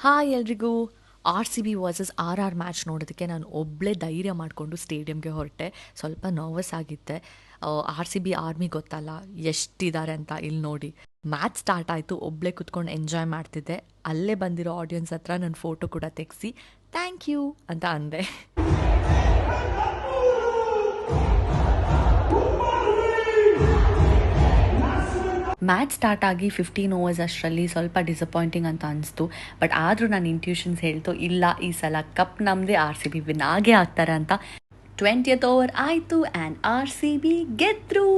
Hi ಎಲ್ರಿಗೂ. R C B versus R R match ನೋಡೋದಕ್ಕೆ ನಾನು ಒಬ್ಬಳೇ ಧೈರ್ಯ ಮಾಡಿಕೊಂಡು ಸ್ಟೇಡಿಯಮ್ಗೆ ಹೊರಟೆ. ಸ್ವಲ್ಪ ನರ್ವಸ್ ಆಗಿದ್ದೆ. ಆರ್ ಸಿ ಬಿ ಆರ್ಮಿ ಗೊತ್ತಲ್ಲ ಎಷ್ಟಿದ್ದಾರೆ ಅಂತ. ಇಲ್ಲಿ ನೋಡಿ, ಮ್ಯಾಚ್ ಸ್ಟಾರ್ಟ್ ಆಯಿತು, ಒಬ್ಬಳೇ ಕುತ್ಕೊಂಡು ಎಂಜಾಯ್ ಮಾಡ್ತಿದ್ದೆ. ಅಲ್ಲೇ ಬಂದಿರೋ ಆಡಿಯನ್ಸ್ ಹತ್ರ ನನ್ನ ಫೋಟೋ ಕೂಡ ತೆಗೆಸಿ ಥ್ಯಾಂಕ್ ಯು ಅಂತ ಅಂದೆ. ಮ್ಯಾಚ್ ಸ್ಟಾರ್ಟ್ ಆಗಿ 15 ಓವರ್ಸ್ ಅಷ್ಟರಲ್ಲಿ ಸ್ವಲ್ಪ ಡಿಸಪಾಯಿಂಟಿಂಗ್ ಅಂತ ಅನಿಸ್ತು. ಬಟ್ ಆದರೂ ನನ್ನ ಇಂಟ್ಯೂಷನ್ಸ್ ಹೇಳ್ತು, ಇಲ್ಲ ಈ ಸಲ ಕಪ್ ನಮ್ಮದೇ, ಆರ್ ಸಿ ಬಿ ವಿನ್ ಆಗೇ ಆಗ್ತಾರೆ ಅಂತ. 20th ಓವರ್ ಆಯಿತು ಆ್ಯಂಡ್ ಆರ್ ಸಿ ಬಿ ಗೆದ್ರು.